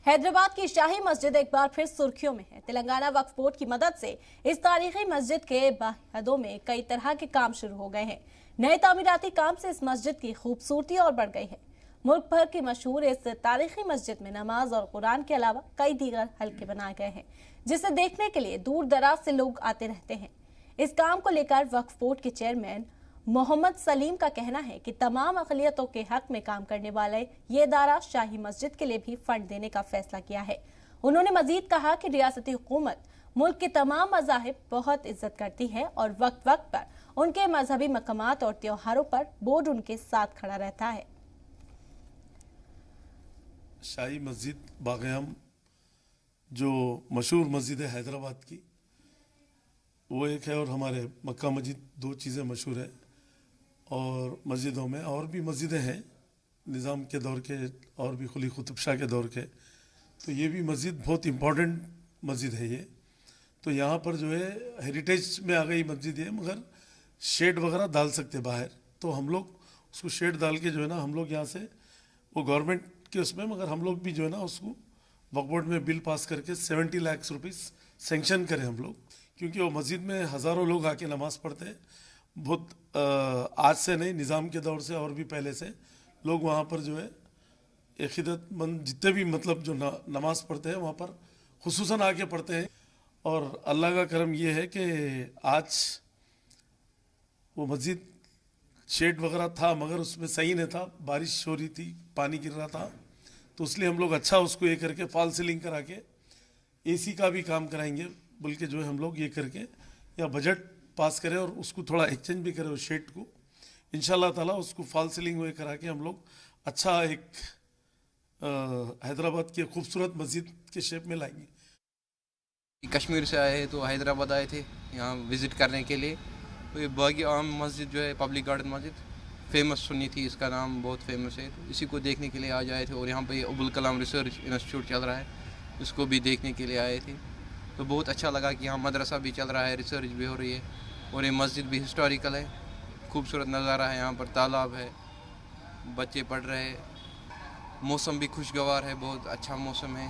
हैदराबाद की शाही मस्जिद एक बार फिर सुर्खियों में है। तेलंगाना वक्फ बोर्ड की मदद से इस तारीखी मस्जिद के बाहदों में कई तरह के काम शुरू हो गए हैं। नए तामीराती काम से इस मस्जिद की खूबसूरती और बढ़ गई है। मुल्क भर की मशहूर इस तारीखी मस्जिद में नमाज और कुरान के अलावा कई दीगर हल्के बनाए गए हैं, जिसे देखने के लिए दूर दराज से लोग आते रहते हैं। इस काम को लेकर वक्फ बोर्ड के चेयरमैन मोहम्मद सलीम का कहना है कि तमाम अक़लियतों के हक में काम करने वाले ये इदारा शाही मस्जिद के लिए भी फंड देने का फैसला किया है। उन्होंने मजीद कहा कि रियासती हुकूमत मुल्क के तमाम मज़ाहिब बहुत इज्जत करती है और वक्त वक्त पर उनके मजहबी मकामात और त्योहारों पर बोर्ड उनके साथ खड़ा रहता है। शाही मस्जिद बाग़-ए-आम जो मशहूर मस्जिद है हैदराबाद की, वो एक है, और हमारे मक्का मस्जिद, दो चीज़ें मशहूर है। और मस्जिदों में और भी मस्जिदें हैं निज़ाम के दौर के और भी कुली कुतुब शाह के दौर के, तो ये भी मस्जिद बहुत इम्पोर्टेंट मस्जिद है ये। तो यहाँ पर जो है हेरिटेज में आ गई मस्जिद है, मगर शेड वगैरह डाल सकते बाहर, तो हम लोग उसको शेड डाल के जो है ना, हम लोग यहाँ से वो गवर्नमेंट के उसमें, मगर हम लोग भी जो है ना उसको वक्फ बोर्ड में बिल पास करके 70 लाख रुपीस सेंक्शन करें हम लोग, क्योंकि वो मस्जिद में हज़ारों लोग आके नमाज़ पढ़ते हैं। बहुत आज से नहीं, निज़ाम के दौर से और भी पहले से लोग वहाँ पर जो है अक़ीदतमंद जितने भी मतलब जो नमाज़ पढ़ते हैं वहाँ पर खुसूसन आके पढ़ते हैं। और अल्लाह का करम ये है कि आज वो मस्जिद शेड वगैरह था मगर उसमें सही नहीं था, बारिश हो रही थी, पानी गिर रहा था, तो इसलिए हम लोग अच्छा उसको ये करके फॉल सीलिंग करा के AC का भी काम कराएंगे बोल के जो है हम लोग ये करके या बजट पास करें और उसको थोड़ा एक्सचेंज भी करें उस शेड को, इंशाल्लाह ताला उसको फॉल सीलिंग हुए करा के हम लोग अच्छा एक हैदराबाद की खूबसूरत मस्जिद के शेप में लाएंगे। कश्मीर से आए तो हैदराबाद आए थे यहाँ विज़िट करने के लिए। तो ये बाग़-ए-आम मस्जिद जो है पब्लिक गार्डन मस्जिद फेमस सुनी थी, इसका नाम बहुत फेमस है, तो इसी को देखने के लिए आज आए थे। और यहाँ पे अब्दुल कलाम रिसर्च इंस्टीट्यूट चल रहा है, उसको भी देखने के लिए आए थे। तो बहुत अच्छा लगा कि यहाँ मदरसा भी चल रहा है, रिसर्च भी हो रही है, और ये मस्जिद भी हिस्टोरिकल है। खूबसूरत नज़ारा है, यहाँ पर तालाब है, बच्चे पढ़ रहे हैं, मौसम भी खुशगवार है, बहुत अच्छा मौसम है।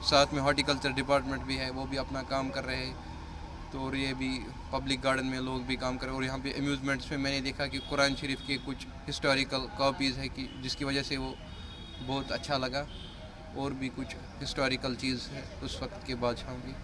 साथ में हॉर्टिकल्चर डिपार्टमेंट भी है, वो भी अपना काम कर रहे हैं। तो और ये भी पब्लिक गार्डन में लोग भी काम कर रहे हैं। और यहाँ पे अम्यूज़मेंट्स में मैंने देखा कि कुरान शरीफ के कुछ हिस्टोरिकल कॉपीज़ है कि जिसकी वजह से वो बहुत अच्छा लगा। और भी कुछ हिस्टोरिकल चीज़ है उस वक्त के बादशाहों की।